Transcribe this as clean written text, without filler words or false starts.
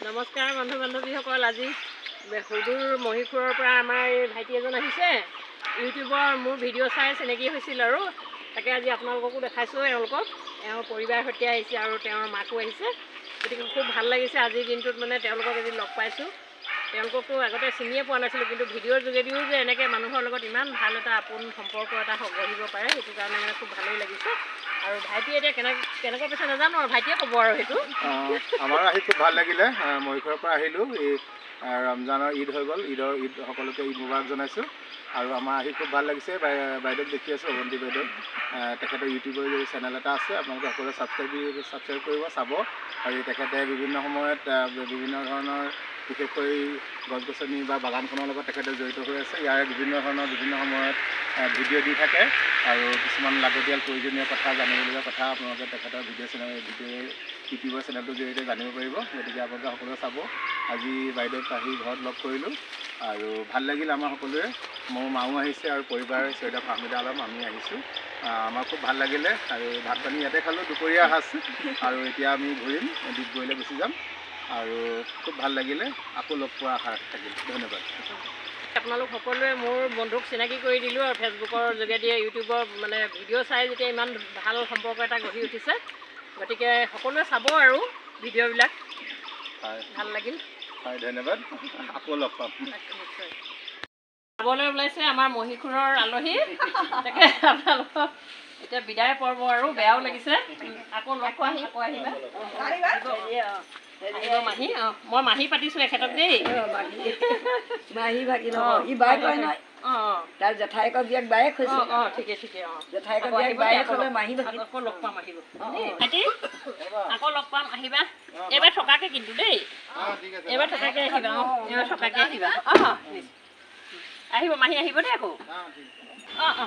নমস্কাৰ বন্ধু বান্ধৱীসকল। আজি সুদূৰ মহীশূৰৰ পৰা আমাৰ এই ভাইটি এজন আহিছে। ইউটিউবৰ মোৰ ভিডিঅ' চাই চিনাকি হৈছিল আৰু তাকে আজি আপোনালোককো দেখাইছোঁ। এওঁলোকক এওঁৰ পৰিবাৰৰ সৈতে আহিছে আৰু তেওঁৰ মাকো আহিছে। গতিকে খুব ভাল লাগিছে আজিৰ দিনটোত মানে তেওঁলোকক আজি লগ পাইছোঁ। তেওঁলোককতো আগতে চিনিয়ে পোৱা নাছিলোঁ, কিন্তু ভিডিঅ'ৰ যোগেদিও যে এনেকৈ মানুহৰ লগত ইমান ভাল এটা আপোন সম্পৰ্ক এটা গঢ়িব পাৰে, সেইটো কাৰণে মানে খুব ভালেই লাগিছে। আৰু ভাইটিয়ে এতিয়া কেনেকুৱা পাইছে নাজানো, আৰু ভাইটিয়ে ক'ব আৰু সেইটো। আমাৰ আহি খুব ভাল লাগিলে। মহীশূৰৰ পৰা আহিলোঁ, এই ৰমজানৰ ঈদ হৈ গ'ল। ঈদ সকলোকে ঈদ মুবাৰক জনাইছোঁ। আৰু আমাৰ আহি খুব ভাল লাগিছে। বাইদেউক দেখি আছোঁ, অৱন্তী বাইদেউ। তেখেতৰ ইউটিউবৰ চেনেল এটা আছে, আপোনালোকে সকলোৱে ছাবস্ক্ৰাইব কৰিব, চাব। আৰু তেখেতে বিভিন্ন সময়ত বিভিন্ন ধৰণৰ বিশেষকৈ গছ গছনি বা বাগানখনৰ লগত তেখেতে জড়িত হৈ আছে। ইয়াৰে বিভিন্ন সময়ত ভিডিঅ' দি থাকে আৰু কিছুমান লাগতিয়াল প্ৰয়োজনীয় কথা, জানিবলগীয়া কথা আপোনালোকে তেখেতৰ ইউটিউবৰ চেনেলটোৰ জৰিয়তে জানিব পাৰিব। গতিকে আপোনালোকে সকলোৱে চাব। আজি বাইদেউক আহি ঘৰত লগ কৰিলোঁ আৰু ভাল লাগিল আমাৰ সকলোৰে। মোৰ মাও আহিছে আৰু পৰিবাৰ চৈয়দা ফাহমিদা আলম, আমি আহিছোঁ। আমাৰ খুব ভাল লাগিলে আৰু ভাত পানী ইয়াতে খালোঁ, দুপৰীয়া সাজ। আৰু এতিয়া আমি ঘূৰিম, ডিগবৈলৈ গুচি যাম। আৰু খুব ভাল লাগিলে। আকৌ লগ পোৱাৰ আশা থাকিল। ধন্যবাদ। আপোনালোক সকলোৱে মোৰ বন্ধুক চিনাকি কৰি দিলোঁ আৰু ফেচবুকৰ যোগেদি ইউটিউবৰ মানে ভিডিঅ' চাই যেতিয়া ইমান ভাল সম্পৰ্ক এটা গঢ়ি উঠিছে, গতিকে সকলোৱে চাব আৰু ভিডিঅ'বিলাক। ভাল লাগিল। হয়, ধন্যবাদ। আকৌ লগ পাম। চাবলৈ ওলাইছে আমাৰ মহীশূৰৰ আলহী। তাকে আপোনালোকক এতিয়া বিদায় পৰ্ব আৰু বেয়াও লাগিছে। আকৌ লগ পোৱা আহিবা। আহিব মাহী। মই মাহী পাতিছোঁ এখেতক দেই। মাহী ভাগি নহয়, ই বাই কয় নহয়। তাৰ জেঠাইকৰ বিয়াক বায়েক হৈছে। ঠিকে। জেঠাইকৰ বিয়াক বায়েক হ'লে মাহী ভাগি। আকৌ লগ পাম, আহিব ভাইটি। আকৌ লগ পাম, আহিবা। এইবাৰ থকাকে কিন্তু দেই, এইবাৰ থকাকে আহিবা। এইবাৰ থকাকে আহিবা। আহিব মাহী, আহিব দেই আকৌ। অঁ